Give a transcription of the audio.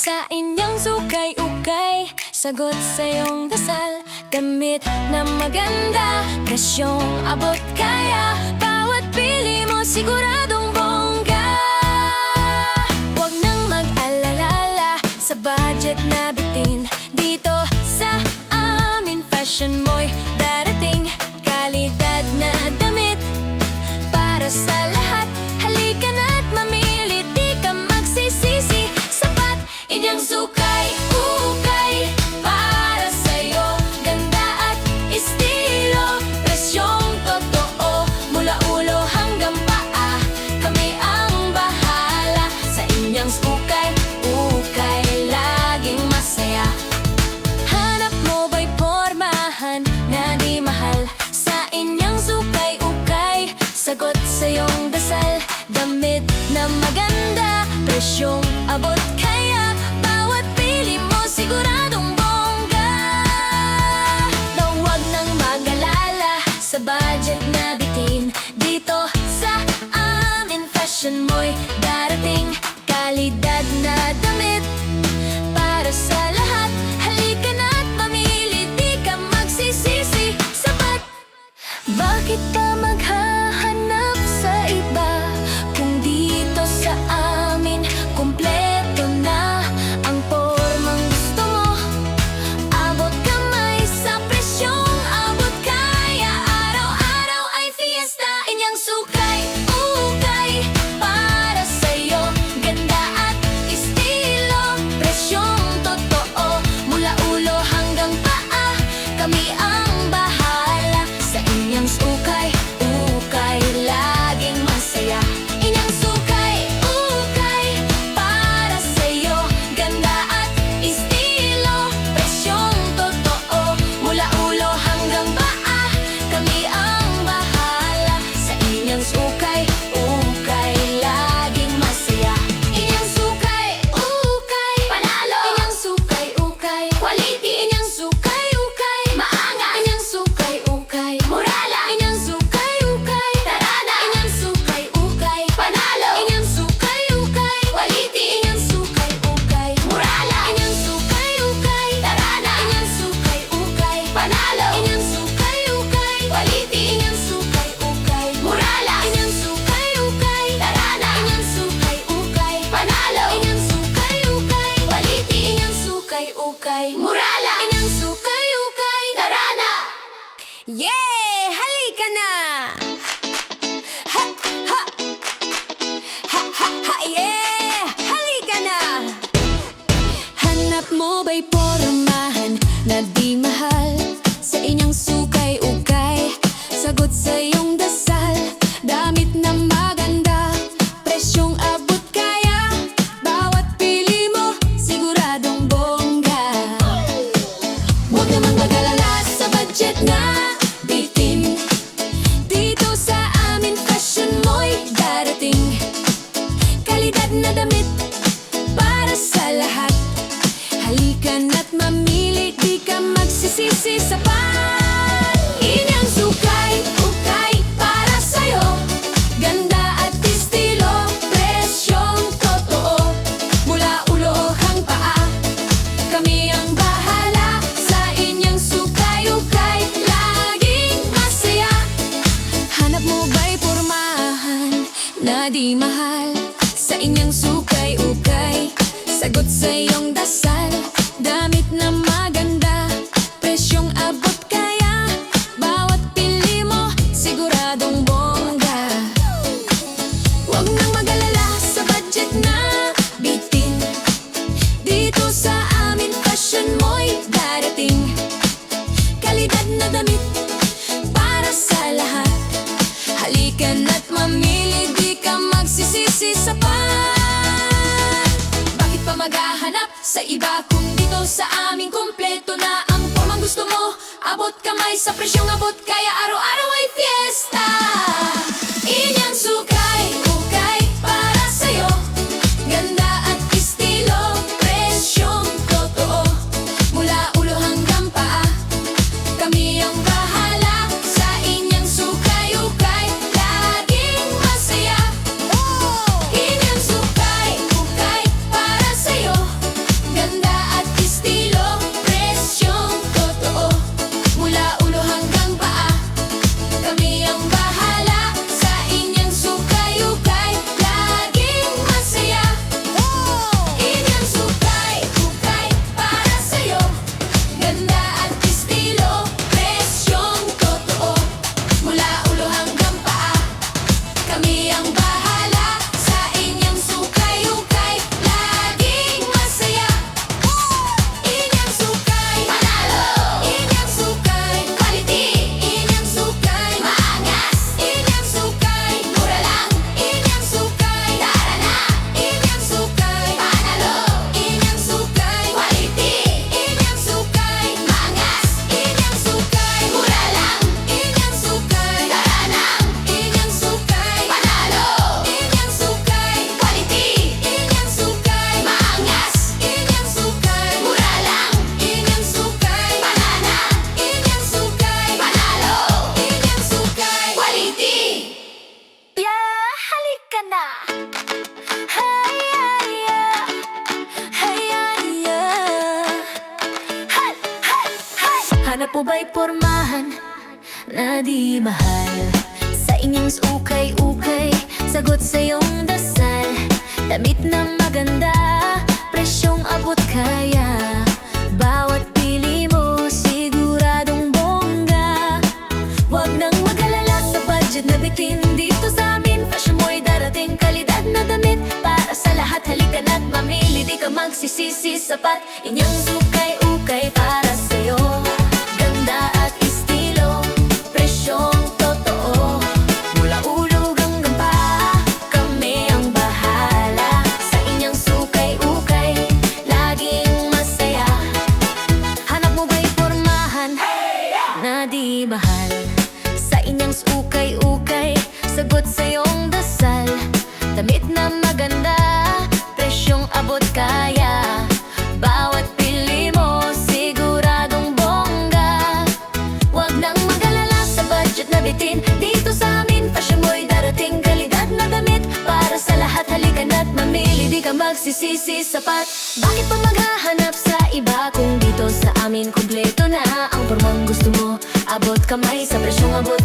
Sa inyong sukay-ukay, sagot sa iyong dasal. Damit na maganda, presyong abot kaya. Bawat pili mo siguradong bongga. Huwag nang mag-alala sa budget na bitin. Dito sa amin, fashion mo'y darating. Kalidad na damit para sa lahat. Halika na't mamili, di ka magsisisi. Sapat inyong sukay-ukay para sa'yo. Ganda at estilo, presyong totoo. Mula ulo hanggang paa, kami ang bahala. Sa inyong sukay-ukay, laging masaya. Hanap mo ba'y pormahan na di mahal? Sa inyong sukay-ukay, sagot sa iyong dasal. Damit na maganda, presyong abot kaya. Bawat pili mo siguradong bongga. Na huwag nang mag-alala sa budget na bitin. Dito sa amin, fashion mo'y darating. Kalidad na damit para sa lahat. Halika na't mamili, di ka magsisisi. Sapat. Bakit ka maghahanap sa iba kung dito sa amin kumpleto na ang pormang gusto mo? Abot kamay sa presyong abot kaya. Araw-araw ay fiesta, inyong sukay-ukay para sa'yo. Ganda at estilo, presyong totoo. Mula ulo hanggang paa, kami ang bahala. Sa inyong sukay-ukay, laging masaya. Inyong sukay-ukay para sa'yo. Ganda at estilo, presyong totoo. Mula ulo hanggang paa, kami ang bahala. Sa inyong sukay-ukay, laging masaya. Inyong sukay-ukay, panalo. Inyong sukay-ukay, quality. Inyong sukay-ukay, maanga. Inyong sukay-ukay, murala. Inyong sukay-ukay, tarana. Inyong sukay-ukay, panalo. Inyong sukay-ukay, quality. Inyong sukay-ukay, murala. Inyong sukay-ukay, tarana. Inyong sukay-ukay, panalo. Inyong sukay-ukay, quality. Inyong sukay-ukay, murala. Inyong sukay-ukay, tarana. Inyong sukay-ukay, panalo. Inyong sukay-ukay, quality. Inyong sukay-ukay, murala. Inyong sukay-ukay, tarana. Yeah! Halika na! Ha! Ha! Ha! Ha! Ha! Yeah! Halika na! Hanap mo ba'y pormahan na di mahal? Sa inyong sukay-ukay, sagot sa iyong dasal. Damit na maganda, presyong abot kaya. Bawat pili mo, siguradong bongga. Huwag namang mag-alala sa budget na bitin. Dito sa amin, fashion mo'y darating. Kalidad na damit para sa lahat. Halika na't mamili, di ka magsisisi. Sapat inyong sukay-ukay para sa'yo. Ganda at estilo, presyong totoo. Mula ulo hanggang paa, kami ang bahala. Sa inyong sukay-ukay, laging masaya. Hanap mo ba'y pormahan na di mahal? Sa inyong sukay-ukay, sagot sa iyong dasal. Damit na maganda, presyong abot kaya. Bawat pili mo, siguradong bongga. Huwag nang mag-alala sa budget na bitin. Dito sa amin, fashion mo'y darating. Kalidad na damit para sa lahat. Halika na't mamili, di ka magsisisi. Sapat. Bakit pa maghahanap sa iba kung dito sa amin kumpleto na ang pormang gusto mo? Abot kamay sa presyong abot kaya. Araw-araw ay fiesta. Inyong sukay-ukay para sa'yo. Ganda at estilo, presyong totoo. Mula ulo hanggang paa, kami ang bahala. Sa inyong sukay-ukay, laging masaya. Inyong sukay-ukay para sa'yo. Kami ang bahala sa inyong sukay-ukay. Laging masaya. Inyong sukay, panalo. Inyong sukay, quality. Inyong sukay, maangas. Inyong sukay, mura lang. Inyong sukay, tara na. Inyong sukay, panalo. Inyong sukay, quality. Inyong sukay, maangas. Inyong sukay, mura lang. Inyong sukay, tara na. Inyong sukay, panalo. Inyong sukay, quality. Inyong sukay, maangas. Inyong sukay, mura lang. Inyong sukay, banana. Inyong sukay, panalo. Inyong sukay, quality. Yeah, halika na. Hey, yeah, yeah. Hey, yeah, yeah. Hey, hey, hey. Hanap mo ba'y pormahan na di mahal? Sa inyong ukay-ukay, sagot sa iyong dasal. Damit na maganda, presyong abot kaya. Bawat pili mo, siguradong bongga. Huwag nang mag-alala sa budget na bitin. Dito sa amin, fashion mo'y darating. Kalidad na damit para sa lahat. Halika na't mamili, di ka magsisisi. Sapat, inyong sukay-ukay para sa'yo. Ganda at estilo, presyong totoo. Mula ulo hanggang paa, kami ang bahala. Sa inyong sukay-ukay, laging masaya. Hanap mo ba'y pormahan na di mahal? Sa inyong ukay-ukay, sagot sa iyong dasal. Damit na maganda, presyong abot kaya. Bawat pili mo, siguradong bongga. Huwag nang mag-alala sa budget na bitin. Dito sa amin, fashion mo'y darating. Kalidad na damit para sa lahat. Halika na't mamili, di ka magsisisi. Sapat, bakit pa maghahanap sa iba kung dito sa amin kumpleto na ang pormang gusto mo? Abot kamay sa presyong abot